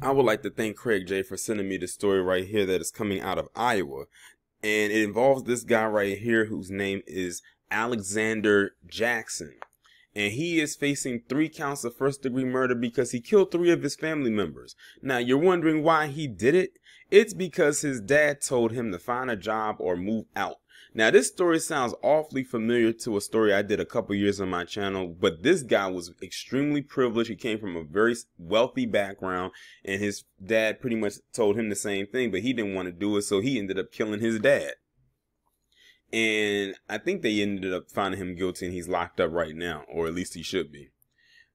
I would like to thank Craig J for sending me the story right here that is coming out of Iowa. And it involves this guy right here whose name is Alexander Jackson. And he is facing 3 counts of first-degree murder because he killed 3 of his family members. Now, you're wondering why he did it? It's because his dad told him to find a job or move out. Now, this story sounds awfully familiar to a story I did a couple years on my channel, but this guy was extremely privileged. He came from a very wealthy background, and his dad pretty much told him the same thing, but he didn't want to do it, so he ended up killing his dad. And I think they ended up finding him guilty, and he's locked up right now, or at least he should be.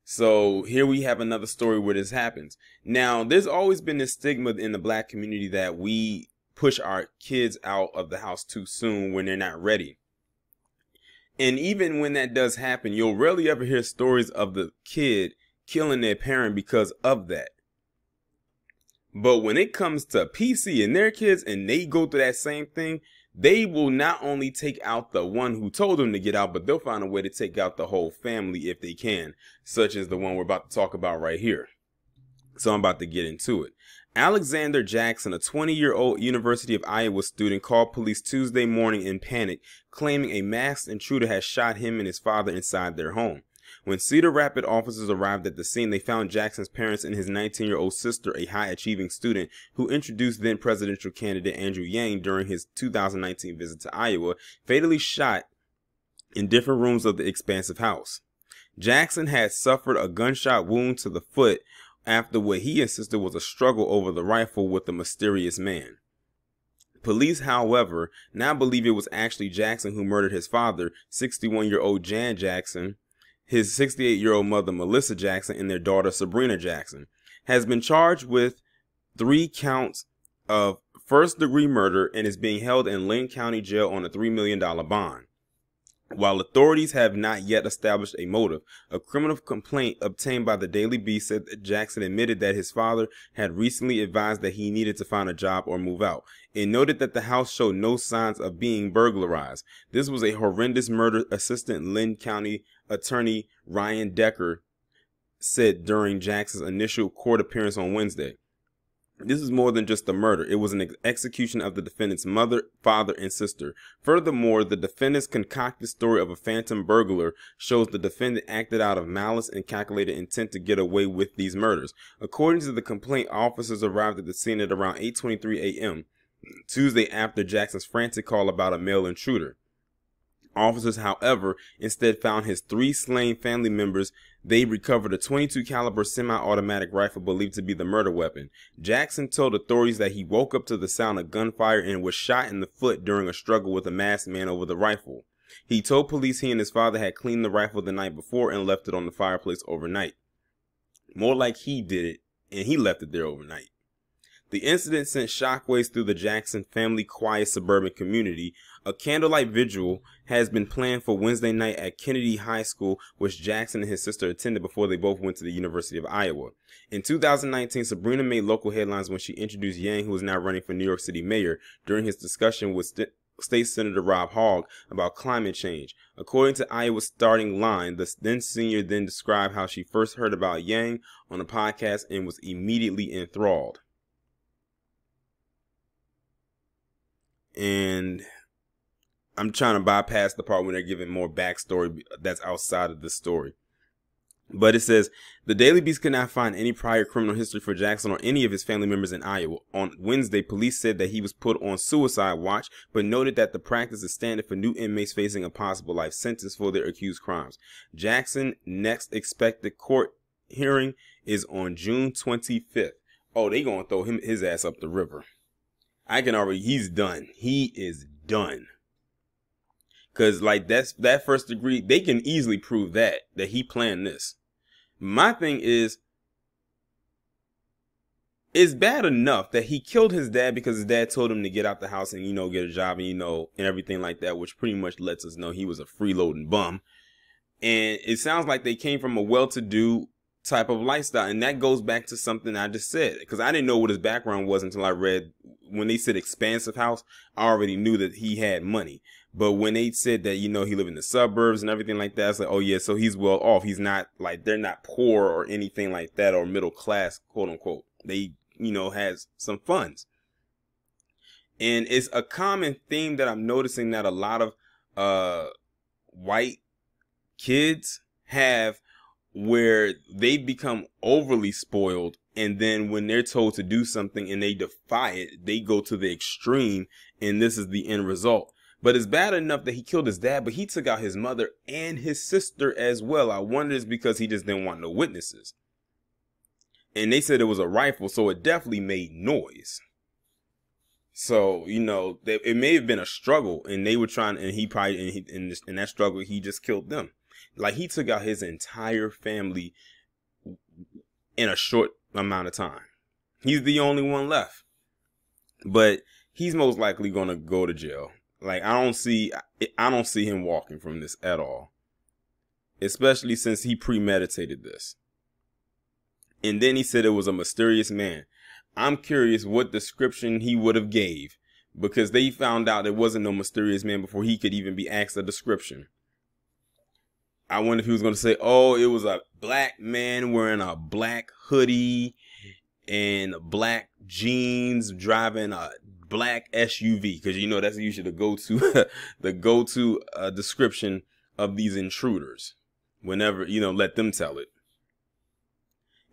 So here we have another story where this happens. Now, there's always been this stigma in the black community that we push our kids out of the house too soon when they're not ready. And even when that does happen, you'll rarely ever hear stories of the kid killing their parent because of that. But when it comes to PC and their kids and they go through that same thing, they will not only take out the one who told them to get out, but they'll find a way to take out the whole family if they can, such as the one we're about to talk about right here. So I'm about to get into it. Alexander Jackson, a 20-year-old University of Iowa student, called police Tuesday morning in panic, claiming a masked intruder had shot him and his father inside their home. When Cedar Rapids officers arrived at the scene, they found Jackson's parents and his 19-year-old sister, a high-achieving student who introduced then-presidential candidate Andrew Yang during his 2019 visit to Iowa, fatally shot in different rooms of the expansive house. Jackson had suffered a gunshot wound to the foot after what he insisted was a struggle over the rifle with the mysterious man. Police, however, now believe it was actually Jackson who murdered his father, 61-year-old Jan Jackson, his 68-year-old mother Melissa Jackson, and their daughter Sabrina Jackson. Has been charged with 3 counts of first-degree murder and is being held in Lynn County Jail on a $3 million bond. While authorities have not yet established a motive, a criminal complaint obtained by the Daily Beast said that Jackson admitted that his father had recently advised that he needed to find a job or move out. It noted that the house showed no signs of being burglarized. This was a horrendous murder, Assistant Lynn County Attorney Ryan Decker said during Jackson's initial court appearance on Wednesday. This is more than just a murder. It was an execution of the defendant's mother, father, and sister. Furthermore, the defendant's concocted story of a phantom burglar shows the defendant acted out of malice and calculated intent to get away with these murders. According to the complaint, officers arrived at the scene at around 8:23 a.m. Tuesday after Jackson's frantic call about a male intruder. Officers, however, instead found his 3 slain family members. They recovered a .22 caliber semi-automatic rifle believed to be the murder weapon. Jackson told authorities that he woke up to the sound of gunfire and was shot in the foot during a struggle with a masked man over the rifle. He told police he and his father had cleaned the rifle the night before and left it on the fireplace overnight. More like he did it and he left it there overnight. The incident sent shockwaves through the Jackson family quiet suburban community. A candlelight vigil has been planned for Wednesday night at Kennedy High School, which Jackson and his sister attended before they both went to the University of Iowa. In 2019, Sabrina made local headlines when she introduced Yang, who is now running for New York City mayor, during his discussion with State Senator Rob Hogg about climate change. According to Iowa's Starting Line, the then senior then described how she first heard about Yang on a podcast and was immediately enthralled. And I'm trying to bypass the part when they're giving more backstory that's outside of the story. But it says, the Daily Beast could not find any prior criminal history for Jackson or any of his family members in Iowa. On Wednesday, police said that he was put on suicide watch, but noted that the practice is standard for new inmates facing a possible life sentence for their accused crimes. Jackson's next expected court hearing is on June 25th. Oh, they gonna throw his ass up the river. I can already, he's done. He is done. Cause like that first degree, they can easily prove that he planned this. My thing is, it's bad enough that he killed his dad because his dad told him to get out the house and, get a job and, and everything like that, which pretty much lets us know he was a freeloading bum. And it sounds like they came from a well-to-do type of lifestyle. And that goes back to something I just said, because I didn't know what his background was until I read, when they said expansive house, I already knew that he had money. But when they said that, he lived in the suburbs and everything like that, it's like, oh yeah, so he's well off. He's not like, they're not poor or anything like that, or middle class, quote unquote. they, has some funds. And it's a common theme that I'm noticing that a lot of white kids have, where they become overly spoiled, and then when they're told to do something and they defy it, they go to the extreme, and this is the end result. But it's bad enough that he killed his dad, but he took out his mother and his sister as well. I wonder it's because he just didn't want no witnesses. And they said it was a rifle, so it definitely made noise. So, it may have been a struggle, and they were trying, and he probably, in that struggle, he just killed them. Like, he took out his entire family in a short amount of time. He's the only one left. But he's most likely going to go to jail. Like, I don't see him walking from this at all. Especially since he premeditated this. And then he said it was a mysterious man. I'm curious what description he would have gave, because they found out there wasn't no mysterious man before he could even be asked a description. I wonder if he was going to say, oh, it was a black man wearing a black hoodie and black jeans, driving a black SUV, because that's usually the go-to description of these intruders. Whenever let them tell it.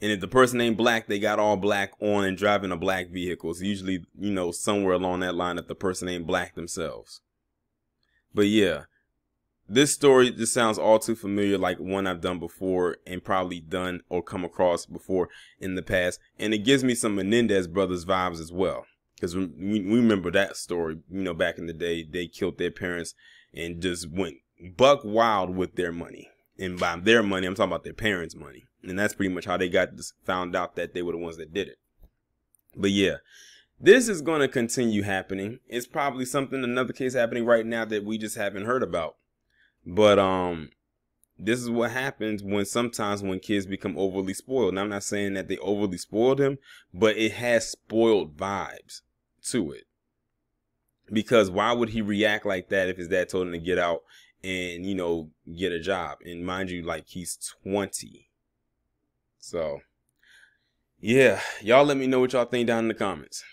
And if the person ain't black, they got all black on and driving a black vehicle. It's usually somewhere along that line that the person ain't black themselves. But yeah, this story just sounds all too familiar, like one I've done before and probably done or come across before in the past. And it gives me some Menendez brothers vibes as well. Because we remember that story, back in the day, they killed their parents and just went buck wild with their money. And by their money, I'm talking about their parents' money. And that's pretty much how they found out that they were the ones that did it. But yeah, this is going to continue happening. It's probably another case happening right now that we just haven't heard about. But this is what happens sometimes when kids become overly spoiled. Now, I'm not saying that they overly spoiled him, but it has spoiled vibes to it. Because why would he react like that if his dad told him to get out and, get a job? And mind you, like, he's 20. So, yeah, y'all let me know what y'all think down in the comments.